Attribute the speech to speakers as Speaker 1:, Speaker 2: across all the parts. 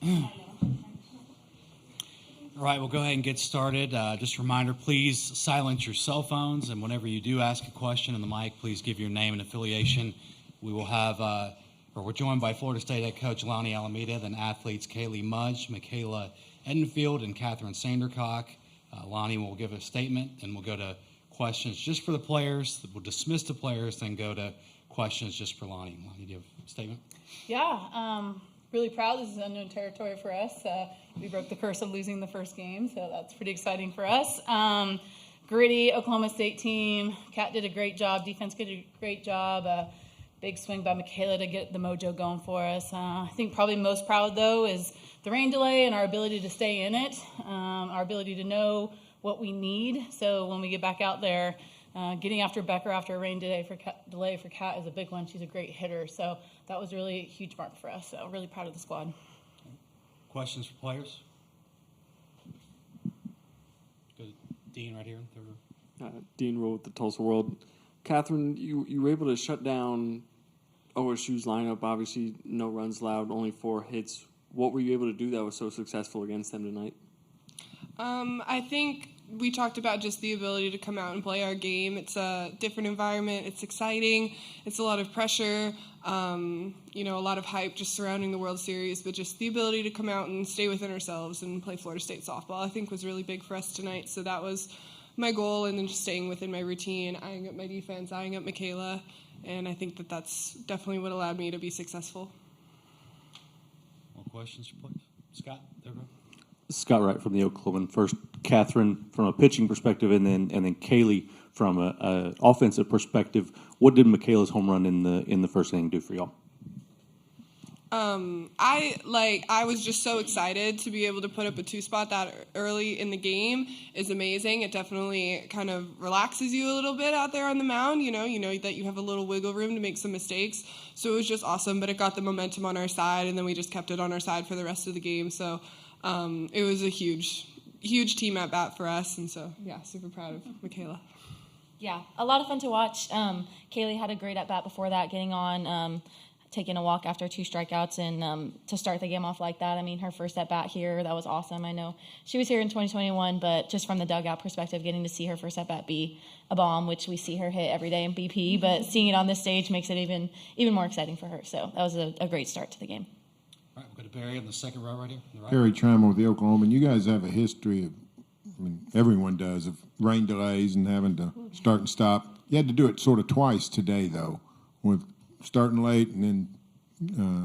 Speaker 1: All right, we'll go ahead and get started. Just a reminder, please silence your cell phones, and whenever you do ask a question in the mic, please give your name and affiliation. We will have, we're joined by Florida State head coach Lonni Alameda, then athletes Kaley, Mudge, Michaela, Edenfield, and Kathryn Sandercock. Lonni will give a statement, and we'll go to questions just for the players. We'll dismiss the players, then go to questions just for Lonni. Lonni, do you have a statement?
Speaker 2: Yeah, really proud. This is unknown territory for us. We broke the curse of losing the first game, so that's pretty exciting for us. Gritty Oklahoma State team. Kat did a great job. Defense did a great job. Big swing by Michaela to get the mojo going for us. I think probably most proud, though, is the rain delay and our ability to stay in it, our ability to know what we need. So when we get back out there, getting after Becker after a rain delay for Kat is a big one. She's a great hitter. So that was really a huge mark for us. So really proud of the squad.
Speaker 1: Questions for players? Go to Dean right here in third row.
Speaker 3: Dean Rowe with the Tulsa World. Kathryn, you were able to shut down OSU's lineup. Obviously, no runs allowed, only 4 hits. What were you able to do that was so successful against them tonight?
Speaker 4: I think we talked about just the ability to come out and play our game. It's a different environment. It's exciting. It's a lot of pressure, a lot of hype just surrounding the World Series, but just the ability to come out and stay within ourselves and play Florida State softball, I think was really big for us tonight. So that was my goal, and then just staying within my routine, eyeing up my defense, eyeing up Michaela, and I think that that's definitely what allowed me to be successful.
Speaker 1: More questions, please? Scott, there we go.
Speaker 5: Scott Wright from the Oklahoman. First, Kathryn from a pitching perspective, and then Kaley from a offensive perspective. What did Michaela's home run in the first inning do for y'all?
Speaker 4: I was just so excited to be able to put up a 2-spot that early in the game is amazing. It definitely kind of relaxes you a little bit out there on the mound. You know that you have a little wiggle room to make some mistakes. So it was just awesome, but it got the momentum on our side, and then we just kept it on our side for the rest of the game. So it was a huge team at bat for us, and so yeah, super proud of Michaela.
Speaker 6: Yeah, a lot of fun to watch. Kaley had a great at bat before that, getting on, taking a walk after 2 strikeouts, and to start the game off like that. I mean, her first at bat here, that was awesome. I know she was here in 2021, but just from the dugout perspective, getting to see her first at bat be a bomb, which we see her hit every day in BP, but seeing it on this stage makes it even more exciting for her. So that was a great start to the game.
Speaker 1: All right, we'll go to Barry in the second row right here. Right.
Speaker 7: Barry Trammell with the Oklahoma. You guys have a history of, everyone does, of rain delays and having to start and stop. You had to do it sort of twice today, though, with starting late and then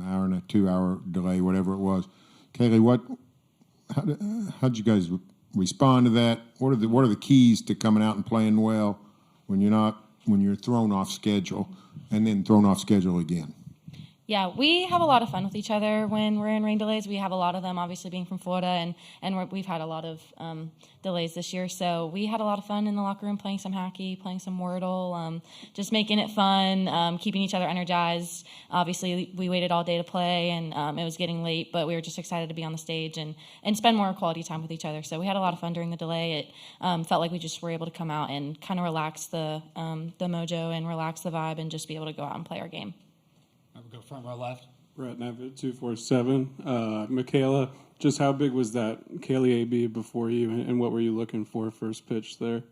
Speaker 7: hour and a 2-hour delay, whatever it was. Kaley, how'd you guys respond to that? What are the keys to coming out and playing well when you're thrown off schedule and then thrown off schedule again?
Speaker 6: Yeah, we have a lot of fun with each other when we're in rain delays. We have a lot of them, obviously being from Florida, and we've had a lot of delays this year. So we had a lot of fun in the locker room playing some hockey, playing some Wordle, just making it fun, keeping each other energized. Obviously, we waited all day to play, and it was getting late, but we were just excited to be on the stage and spend more quality time with each other. So we had a lot of fun during the delay. It felt like we just were able to come out and kind of relax the mojo and relax the vibe and just be able to go out and play our game.
Speaker 1: We'll go front row left.
Speaker 3: Brett Nevitt, 247. Michaela, just how big was that Kaley AB before you, and what were you looking for first pitch there?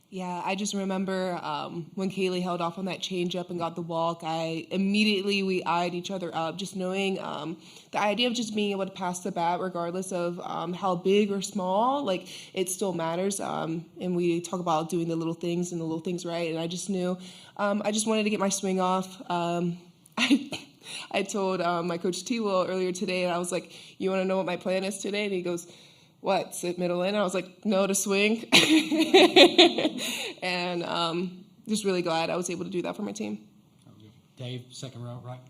Speaker 4: Yeah, I just remember when Kaley held off on that changeup and got the walk, we eyed each other up, just knowing the idea of just being able to pass the bat regardless of how big or small, like it still matters. And we talk about doing the little things and the little things right. And I just knew I just wanted to get my swing off. I told my coach T-Will earlier today, and I was like, you want to know what my plan is today? And he goes, what, sit middle in? And I was like, no, to swing. And just really glad I was able to do that for my team.
Speaker 1: Dave, second row, right.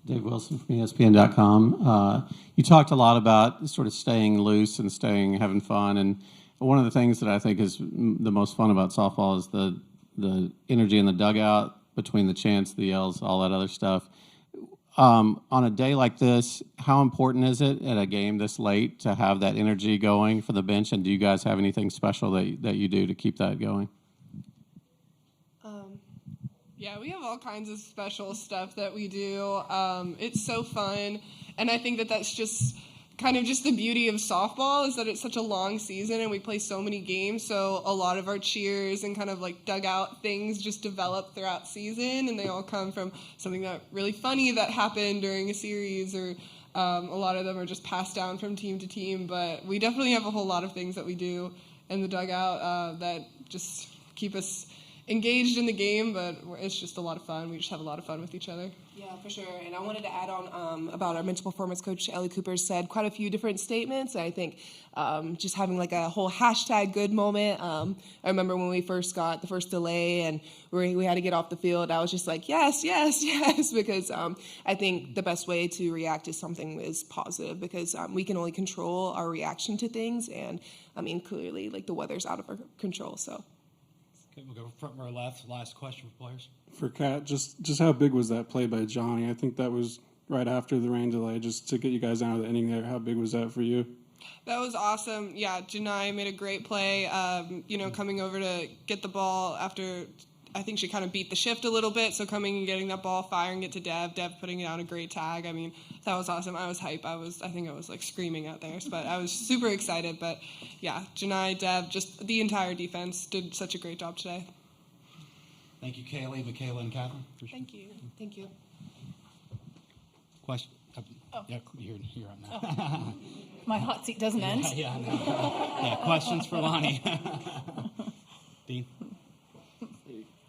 Speaker 8: Dave Wilson from ESPN.com. You talked a lot about sort of staying loose and having fun. And one of the things that I think is the most fun about softball is the energy in the dugout, between the chants, the yells, all that other stuff. On a day like this, how important is it at a game this late to have that energy going for the bench? And do you guys have anything special that you do to keep that going?
Speaker 4: Yeah, we have all kinds of special stuff that we do. It's so fun. And I think that's just kind of just the beauty of softball is that it's such a long season and we play so many games, so a lot of our cheers and kind of like dugout things just develop throughout season, and they all come from something that really funny that happened during a series, or a lot of them are just passed down from team to team. But we definitely have a whole lot of things that we do in the dugout that just keep us engaged in the game, but it's just a lot of fun. We just have a lot of fun with each other.
Speaker 9: Yeah, for sure. And I wanted to add on about our mental performance coach, Ellie Cooper, said quite a few different statements. And I think just having like a whole hashtag good moment. I remember when we first got the first delay and we had to get off the field, I was just like, yes, yes, yes, because I think the best way to react to something is positive, because we can only control our reaction to things. And I mean, clearly, like the weather's out of our control, so.
Speaker 1: Okay, we'll go front row left. Last question for players.
Speaker 10: For Kat, just how big was that play by Johnny? I think that was right after the rain delay, just to get you guys out of the inning there. How big was that for you?
Speaker 4: That was awesome. Yeah, Janai made a great play, coming over to get the ball after I think she kind of beat the shift a little bit, so coming and getting that ball, firing it to Dev putting it on a great tag. I mean, that was awesome. I was hype. I think I was like screaming out there, but I was super excited. But yeah, Janai, Dev, just the entire defense did such a great job today.
Speaker 1: Thank you, Kaley, Michaela, and Kathryn.
Speaker 9: Thank you. Thank you.
Speaker 1: Question? Yeah, you're up now.
Speaker 2: My hot seat doesn't end.
Speaker 1: Yeah, I know. Yeah, questions for Lonni. Dean?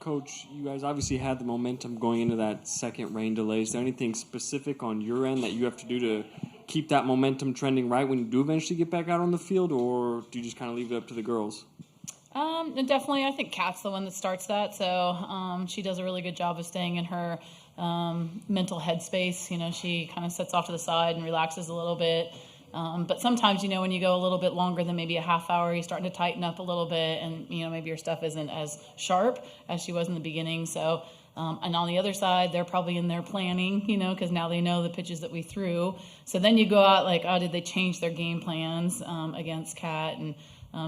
Speaker 3: Coach, you guys obviously had the momentum going into that second rain delay. Is there anything specific on your end that you have to do to keep that momentum trending right when you do eventually get back out on the field, or do you just kind of leave it up to the girls?
Speaker 2: Definitely, I think Kat's the one that starts that, so she does a really good job of staying in her mental headspace. You know, she kind of sets off to the side and relaxes a little bit. But sometimes, when you go a little bit longer than maybe a half hour, you're starting to tighten up a little bit, and, maybe your stuff isn't as sharp as she was in the beginning. So, and on the other side, they're probably in there planning, because now they know the pitches that we threw. So then you go out like, oh, did they change their game plans against Kat? And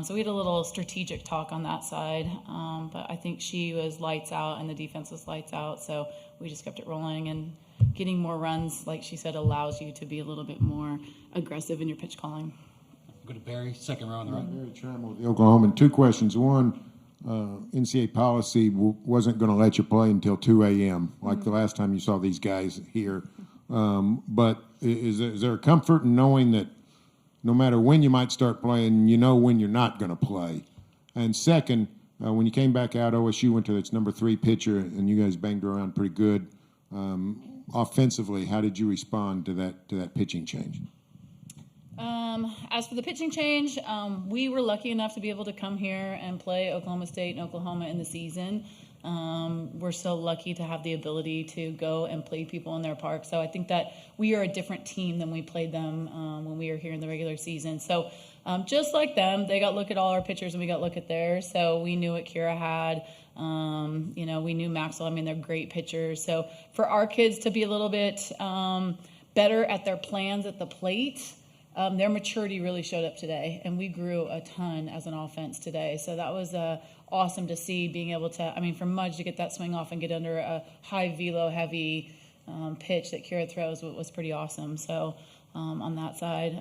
Speaker 2: so we had a little strategic talk on that side. But I think she was lights out and the defense was lights out. So we just kept it rolling, and getting more runs, like she said, allows you to be a little bit more aggressive in your pitch calling.
Speaker 1: Go to Barry, second row on the right.
Speaker 7: Barry Trammell with the Oklahoman. Two questions. One, NCAA policy wasn't going to let you play until 2 a.m., like the last time you saw these guys here. But is there a comfort in knowing that no matter when you might start playing, you know when you're not going to play? And second, when you came back out, OSU went to its number 3 pitcher, and you guys banged around pretty good. Offensively, how did you respond to that pitching change?
Speaker 2: As for the pitching change, we were lucky enough to be able to come here and play Oklahoma State and Oklahoma in the season. We're so lucky to have the ability to go and play people in their park. So I think that we are a different team than we played them when we were here in the regular season. So just like them, they got to look at all our pitchers and we got to look at theirs. So we knew what Kira had. We knew Maxwell. I mean, they're great pitchers. So for our kids to be a little bit better at their plans at the plate, their maturity really showed up today, and we grew a ton as an offense today. So that was awesome to see, being able to, for Mudge to get that swing off and get under a high velo heavy pitch that Kira throws was pretty awesome. So on that side.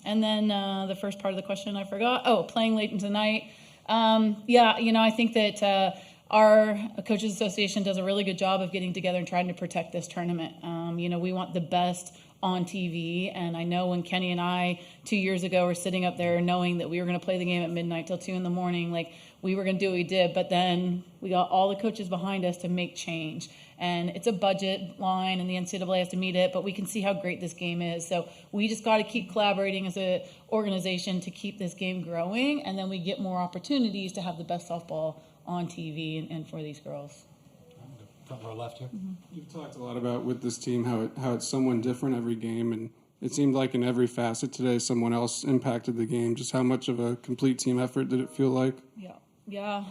Speaker 2: And then the first part of the question I forgot. Oh, playing late into tonight. I think that our Coaches Association does a really good job of getting together and trying to protect this tournament. We want the best on TV, and I know when Kenny and I 2 years ago were sitting up there knowing that we were going to play the game at midnight till 2 a.m, like we were going to do what we did, but then we got all the coaches behind us to make change. And it's a budget line, and the NCAA has to meet it, but we can see how great this game is. So we just got to keep collaborating as an organization to keep this game growing, and then we get more opportunities to have the best softball on TV and for these girls.
Speaker 1: Front row left here.
Speaker 2: Mm-hmm.
Speaker 10: You've talked a lot about with this team how it's someone different every game, and it seemed like in every facet today someone else impacted the game. Just how much of a complete team effort did it feel like?
Speaker 2: Yeah.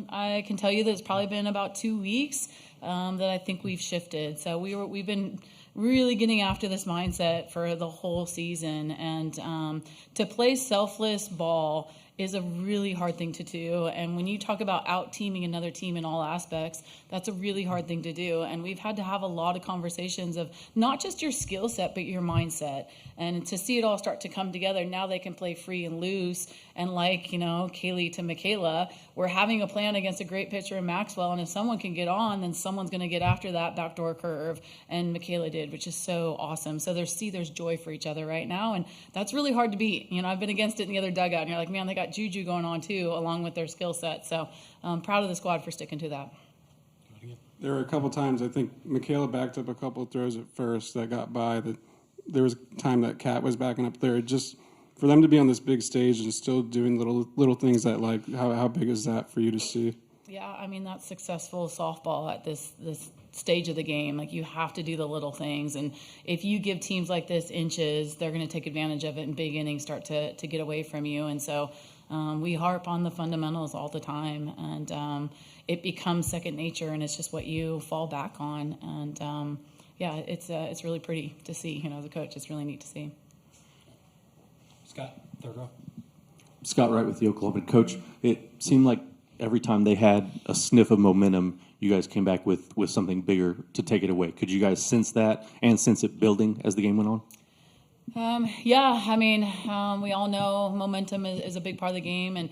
Speaker 2: I can tell you that it's probably been about 2 weeks that I think we've shifted. So we've been really getting after this mindset for the whole season, and to play selfless ball is a really hard thing to do. And when you talk about out-teaming another team in all aspects, that's a really hard thing to do. And we've had to have a lot of conversations of not just your skill set, but your mindset. And to see it all start to come together, now they can play free and loose. And like, Kaley to Michaela, we're having a plan against a great pitcher in Maxwell. And if someone can get on, then someone's going to get after that backdoor curve. And Michaela did, which is so awesome. So there's joy for each other right now. And that's really hard to beat. I've been against it in the other dugout. And you're like, man, they got juju going on too, along with their skill set. So I'm proud of the squad for sticking to that.
Speaker 10: There were a couple times, I think Michaela backed up a couple of throws at first that got by. That there was a time that Kat was backing up there. Just for them to be on this big stage and still doing little things that, like, how big is that for you to see?
Speaker 2: Yeah, that's successful softball at this stage of the game. Like, you have to do the little things, and if you give teams like this inches, they're going to take advantage of it, and big innings start to get away from you. And so we harp on the fundamentals all the time, and it becomes second nature, and it's just what you fall back on. And it's really pretty to see. As a coach, it's really neat to see.
Speaker 1: Scott, third row.
Speaker 5: Scott Wright with the Oklahoma. Coach, it seemed like every time they had a sniff of momentum, you guys came back with something bigger to take it away. Could you guys sense that and sense it building as the game went on?
Speaker 2: We all know momentum is a big part of the game, and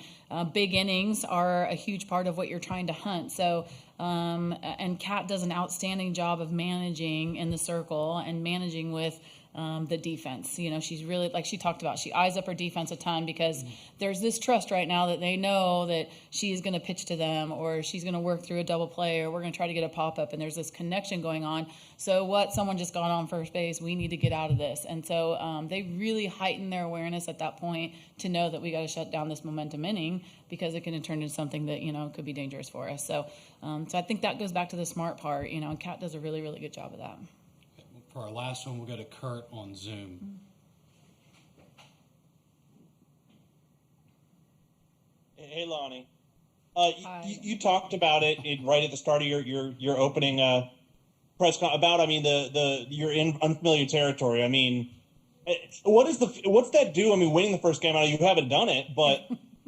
Speaker 2: big innings are a huge part of what you're trying to hunt. So, and Kat does an outstanding job of managing in the circle and managing with the defense. She's really, like she talked about, she eyes up her defense a ton because there's this trust right now that they know that she's going to pitch to them, or she's going to work through a double play, or we're going to try to get a pop-up, and there's this connection going on. So someone just got on first base, we need to get out of this. And so they really heighten their awareness at that point to know that we got to shut down this momentum inning because it can turn into something that, could be dangerous for us. So I think that goes back to the smart part, and Kat does a really, really good job of that.
Speaker 1: For our last one, we'll go to Kurt on Zoom.
Speaker 11: Hey, Lonnie. You talked about it right at the start of your opening press conference about you're in unfamiliar territory. What's that do? Winning the first game, you haven't done it, but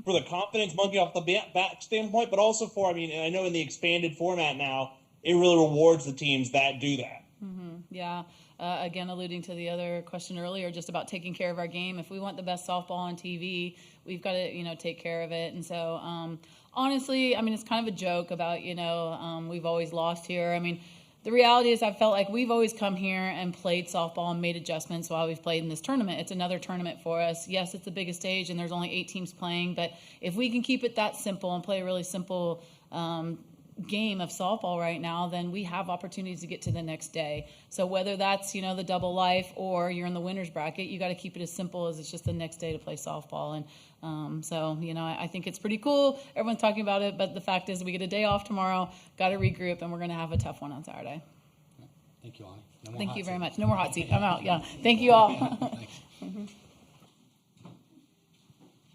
Speaker 11: for the confidence monkey off the back standpoint, but also for I know in the expanded format now, it really rewards the teams that do that.
Speaker 2: Yeah. Again, alluding to the other question earlier, just about taking care of our game. If we want the best softball on TV, we've got to, take care of it. And so, honestly, it's kind of a joke about, we've always lost here. The reality is I felt like we've always come here and played softball and made adjustments while we've played in this tournament. It's another tournament for us. Yes, it's the biggest stage and there's only 8 teams playing, but if we can keep it that simple and play a really simple game of softball right now, then we have opportunities to get to the next day. So whether that's, the double life or you're in the winner's bracket, you got to keep it as simple as it's just the next day to play softball. And I think it's pretty cool. Everyone's talking about it, but the fact is we get a day off tomorrow, got to regroup, and we're going to have a tough one on Saturday.
Speaker 1: Thank you, Lonnie.
Speaker 2: Thank you very much. No more hot seat. I'm out. Yeah. Thank you all.
Speaker 1: Thanks.